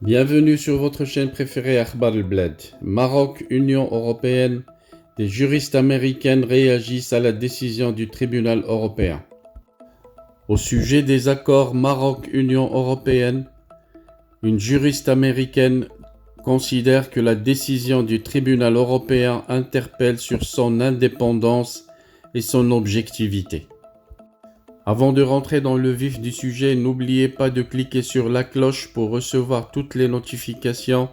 Bienvenue sur votre chaîne préférée Akhbar al-Bled. Maroc, Union européenne, des juristes américains réagissent à la décision du tribunal européen. Au sujet des accords Maroc-Union européenne, une juriste américaine considère que la décision du tribunal européen interpelle sur son indépendance et son objectivité. Avant de rentrer dans le vif du sujet, n'oubliez pas de cliquer sur la cloche pour recevoir toutes les notifications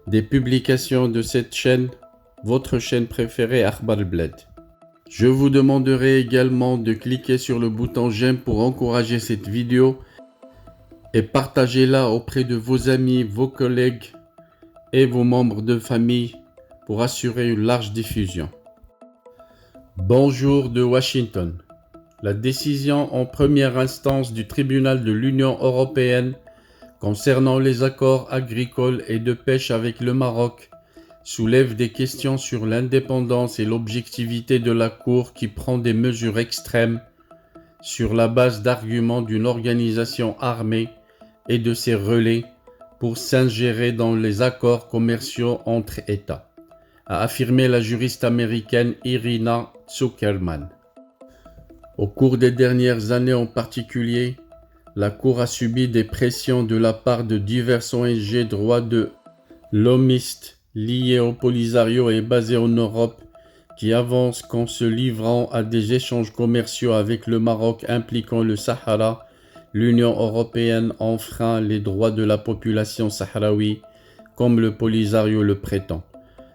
des publications de cette chaîne, votre chaîne préférée Akhbar al-Bled. Je vous demanderai également de cliquer sur le bouton j'aime pour encourager cette vidéo et partagez-la auprès de vos amis, vos collègues et vos membres de famille pour assurer une large diffusion. Bonjour de Washington. La décision en première instance du tribunal de l'Union européenne concernant les accords agricoles et de pêche avec le Maroc soulève des questions sur l'indépendance et l'objectivité de la Cour qui prend des mesures extrêmes sur la base d'arguments d'une organisation armée et de ses relais pour s'ingérer dans les accords commerciaux entre États, a affirmé la juriste américaine Irina Zuckerman. Au cours des dernières années en particulier, la Cour a subi des pressions de la part de diverses ONG droits de l'hommistes liées au Polisario et basées en Europe qui avancent qu'en se livrant à des échanges commerciaux avec le Maroc impliquant le Sahara, l'Union européenne enfreint les droits de la population sahraoui comme le Polisario le prétend,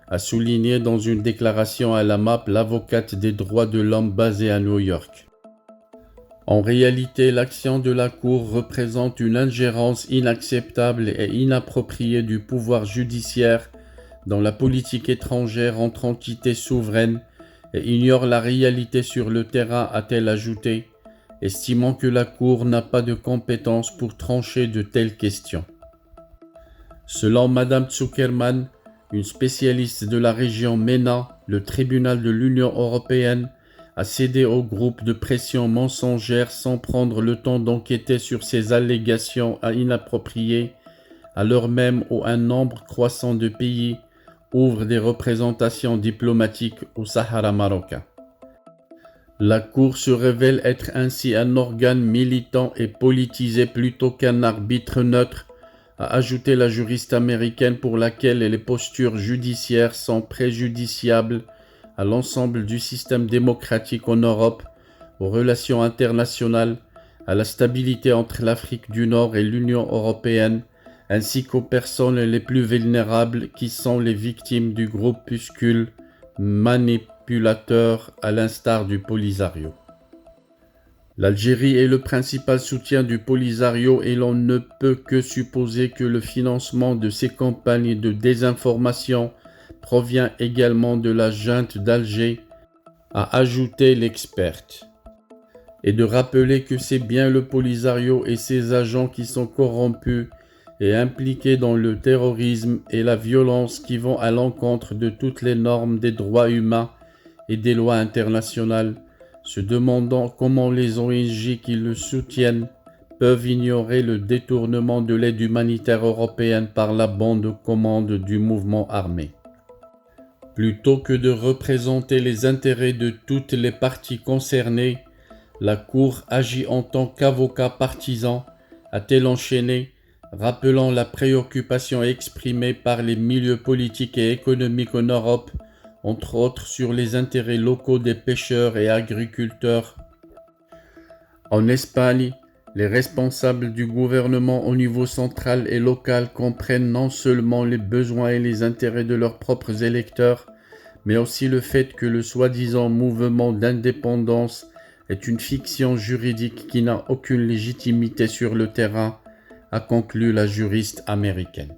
a souligné dans une déclaration à la MAP l'avocate des droits de l'homme basée à New York. En réalité, l'action de la Cour représente une ingérence inacceptable et inappropriée du pouvoir judiciaire dans la politique étrangère entre entités souveraines et ignore la réalité sur le terrain, a-t-elle ajouté, estimant que la Cour n'a pas de compétences pour trancher de telles questions. Selon Madame Zuckerman, une spécialiste de la région MENA, le tribunal de l'Union européenne a cédé au groupe de pression mensongère sans prendre le temps d'enquêter sur ces allégations inappropriées, alors même où un nombre croissant de pays ouvrent des représentations diplomatiques au Sahara marocain. La Cour se révèle être ainsi un organe militant et politisé plutôt qu'un arbitre neutre, a ajouté la juriste américaine, pour laquelle les postures judiciaires sont préjudiciables à l'ensemble du système démocratique en Europe, aux relations internationales, à la stabilité entre l'Afrique du Nord et l'Union européenne, ainsi qu'aux personnes les plus vulnérables qui sont les victimes du groupuscule manipulateur à l'instar du Polisario. L'Algérie est le principal soutien du Polisario et l'on ne peut que supposer que le financement de ces campagnes de désinformation provient également de la junte d'Alger, a ajouté l'experte, et de rappeler que c'est bien le Polisario et ses agents qui sont corrompus et impliqués dans le terrorisme et la violence qui vont à l'encontre de toutes les normes des droits humains et des lois internationales, se demandant comment les ONG qui le soutiennent peuvent ignorer le détournement de l'aide humanitaire européenne par la bande commande du mouvement armé. Plutôt que de représenter les intérêts de toutes les parties concernées, la Cour agit en tant qu'avocat partisan, a-t-elle enchaîné, rappelant la préoccupation exprimée par les milieux politiques et économiques en Europe, entre autres sur les intérêts locaux des pêcheurs et agriculteurs. En Espagne, les responsables du gouvernement au niveau central et local comprennent non seulement les besoins et les intérêts de leurs propres électeurs, mais aussi le fait que le soi-disant mouvement d'indépendance est une fiction juridique qui n'a aucune légitimité sur le terrain, a conclu la juriste américaine.